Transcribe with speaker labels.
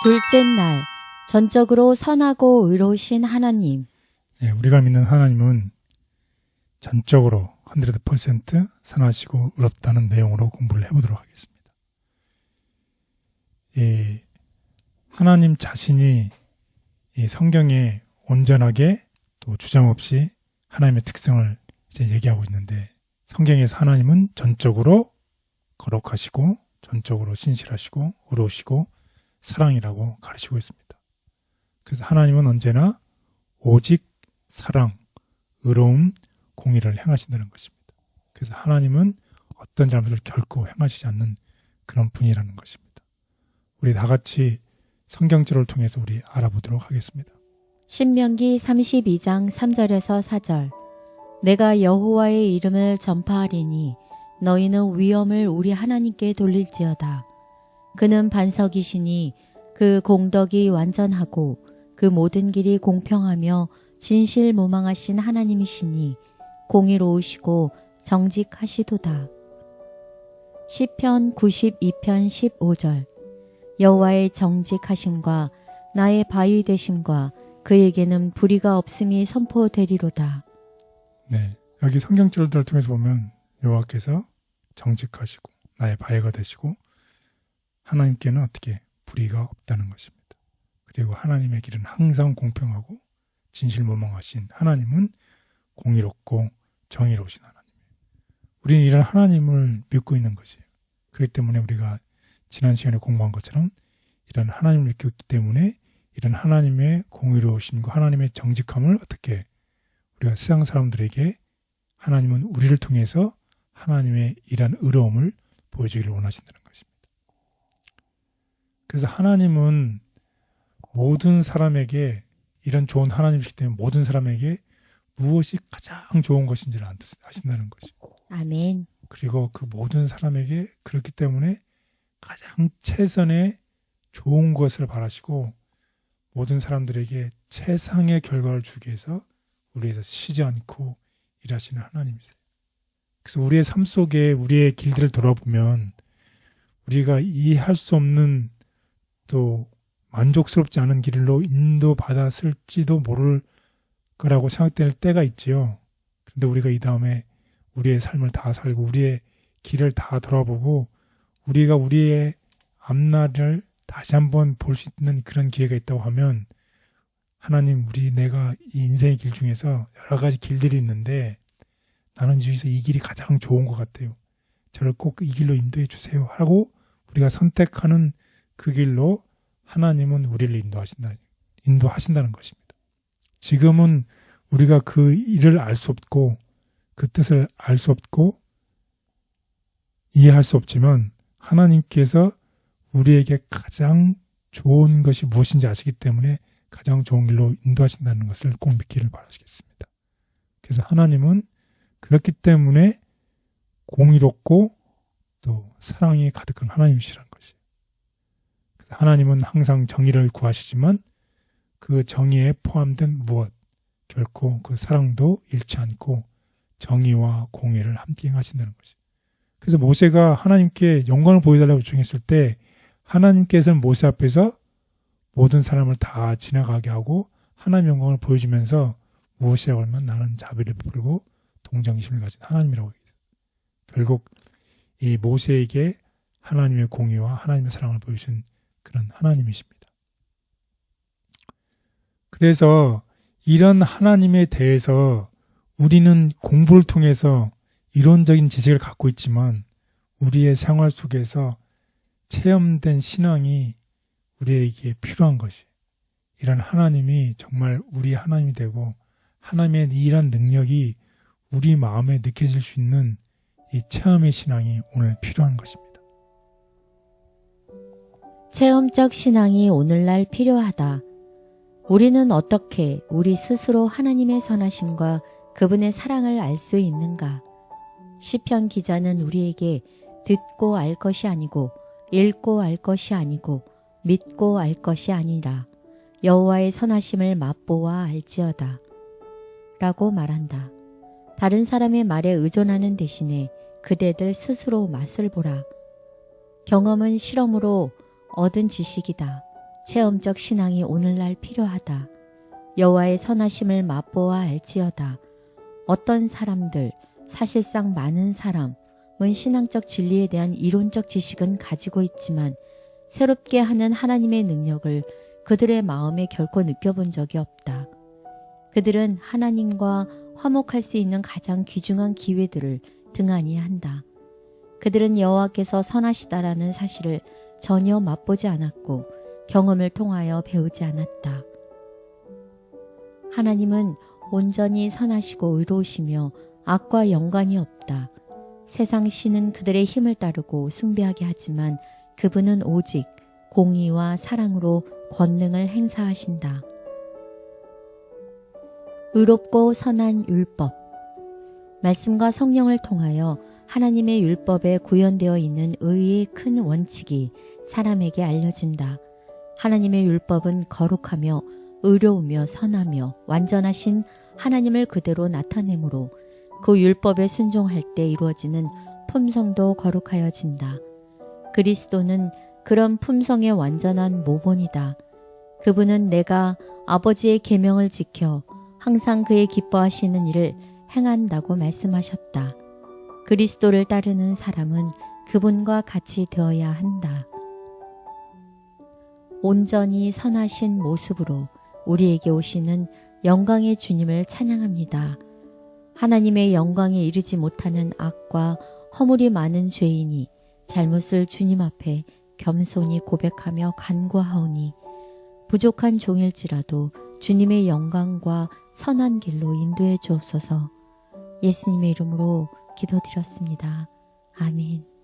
Speaker 1: 둘째 날, 전적으로 선하고 의로우신 하나님.
Speaker 2: 예, 우리가 믿는 하나님은 전적으로 100% 선하시고 의롭다는 내용으로 공부를 해보도록 하겠습니다. 이 하나님 자신이 이 성경에 온전하게 또 주장 없이 하나님의 특성을 이제 얘기하고 있는데, 성경에서 하나님은 전적으로 거룩하시고 전적으로 신실하시고 의로우시고 사랑이라고 가르치고 있습니다. 그래서 하나님은 언제나 오직 사랑, 의로움, 공의를 행하신다는 것입니다. 그래서 하나님은 어떤 잘못을 결코 행하시지 않는 그런 분이라는 것입니다. 우리 다 같이 성경절을 통해서 우리 알아보도록 하겠습니다.
Speaker 1: 신명기 32장 3절에서 4절. 내가 여호와의 이름을 전파하리니 너희는 위엄을 우리 하나님께 돌릴지어다. 그는 반석이시니 그 공덕이 완전하고 그 모든 길이 공평하며 진실무망하신 하나님이시니 공의로우시고 정직하시도다. 시편 92편 15절. 여호와의 정직하심과 나의 바위 되심과 그에게는 불의가 없음이 선포되리로다.
Speaker 2: 네, 여기 성경절들을 통해서 보면 여호와께서 정직하시고 나의 바위가 되시고 하나님께는 어떻게 불의가 없다는 것입니다. 그리고 하나님의 길은 항상 공평하고 진실무망하신 하나님은 공의롭고 정의로우신 하나님이에요. 우리는 이런 하나님을 믿고 있는 것이에요. 그렇기 때문에 우리가 지난 시간에 공부한 것처럼 이런 하나님을 믿고 있기 때문에 이런 하나님의 공의로우심과 하나님의 정직함을 어떻게 우리가 세상 사람들에게 하나님은 우리를 통해서 하나님의 이런 의로움을 보여주기를 원하신다는 것입니다. 그래서 하나님은 모든 사람에게 이런 좋은 하나님이시기 때문에 모든 사람에게 무엇이 가장 좋은 것인지를 아신다는 것이죠.
Speaker 1: 아멘.
Speaker 2: 그리고 그 모든 사람에게 그렇기 때문에 가장 최선의 좋은 것을 바라시고 모든 사람들에게 최상의 결과를 주기 위해서 우리에서 쉬지 않고 일하시는 하나님이세요. 그래서 우리의 삶 속에 우리의 길들을 돌아보면 우리가 이해할 수 없는 또 만족스럽지 않은 길로 인도받았을지도 모를 거라고 생각될 때가 있지요. 그런데 우리가 이 다음에 우리의 삶을 다 살고 우리의 길을 다 돌아보고 우리가 우리의 앞날을 다시 한번 볼 수 있는 그런 기회가 있다고 하면 하나님, 내가 이 인생의 길 중에서 여러 가지 길들이 있는데 나는 여기서 이 길이 가장 좋은 것 같아요. 저를 꼭 이 길로 인도해 주세요 하고 우리가 선택하는 그 길로 하나님은 우리를 인도하신다는 것입니다. 지금은 우리가 그 일을 알 수 없고 그 뜻을 알 수 없고 이해할 수 없지만 하나님께서 우리에게 가장 좋은 것이 무엇인지 아시기 때문에 가장 좋은 길로 인도하신다는 것을 꼭 믿기를 바라시겠습니다. 그래서 하나님은 그렇기 때문에 공의롭고 또 사랑이 가득한 하나님이시라는 것이에요. 그래서 하나님은 항상 정의를 구하시지만 그 정의에 포함된 무엇, 결코 그 사랑도 잃지 않고 정의와 공의를 함께 하신다는 것이에요. 그래서 모세가 하나님께 영광을 보여달라고 요청했을 때 하나님께서는 모세 앞에서 모든 사람을 다 지나가게 하고 하나님의 영광을 보여주면서 무엇이라고 하면 나는 자비를 베풀고 동정심을 가진 하나님이라고 얘기했어요. 결국 이 모세에게 하나님의 공의와 하나님의 사랑을 보여준 그런 하나님이십니다. 그래서 이런 하나님에 대해서 우리는 공부를 통해서 이론적인 지식을 갖고 있지만 우리의 생활 속에서 체험된 신앙이 우리에게 필요한 것이 이런 하나님이 정말 우리 하나님이 되고 하나님의 이런 능력이 우리 마음에 느껴질 수 있는 이 체험의 신앙이 오늘 필요한 것입니다.
Speaker 1: 체험적 신앙이 오늘날 필요하다. 우리는 어떻게 우리 스스로 하나님의 선하심과 그분의 사랑을 알 수 있는가? 시편 기자는 우리에게 듣고 알 것이 아니고 읽고 알 것이 아니고 믿고 알 것이 아니라 여호와의 선하심을 맛보아 알지어다 라고 말한다. 다른 사람의 말에 의존하는 대신에 그대들 스스로 맛을 보라. 경험은 실험으로 얻은 지식이다. 체험적 신앙이 오늘날 필요하다. 여호와의 선하심을 맛보아 알지어다. 어떤 사람들, 사실상 많은 사람은 신앙적 진리에 대한 이론적 지식은 가지고 있지만 새롭게 하는 하나님의 능력을 그들의 마음에 결코 느껴본 적이 없다. 그들은 하나님과 화목할 수 있는 가장 귀중한 기회들을 등한히 한다. 그들은 여호와께서 선하시다라는 사실을 전혀 맛보지 않았고 경험을 통하여 배우지 않았다. 하나님은 온전히 선하시고 의로우시며 악과 연관이 없다. 세상 신은 그들의 힘을 따르고 숭배하게 하지만 그분은 오직 공의와 사랑으로 권능을 행사하신다. 의롭고 선한 율법. 말씀과 성령을 통하여 하나님의 율법에 구현되어 있는 의의 큰 원칙이 사람에게 알려진다. 하나님의 율법은 거룩하며 의로우며 선하며 완전하신 하나님을 그대로 나타내므로 그 율법에 순종할 때 이루어지는 품성도 거룩하여진다. 그리스도는 그런 품성의 완전한 모본이다. 그분은 내가 아버지의 계명을 지켜 항상 그의 기뻐하시는 일을 행한다고 말씀하셨다. 그리스도를 따르는 사람은 그분과 같이 되어야 한다. 온전히 선하신 모습으로 우리에게 오시는 영광의 주님을 찬양합니다. 하나님의 영광에 이르지 못하는 악과 허물이 많은 죄인이 잘못을 주님 앞에 겸손히 고백하며 간구하오니 부족한 종일지라도 주님의 영광과 선한 길로 인도해 주옵소서. 예수님의 이름으로 기도드렸습니다. 아멘.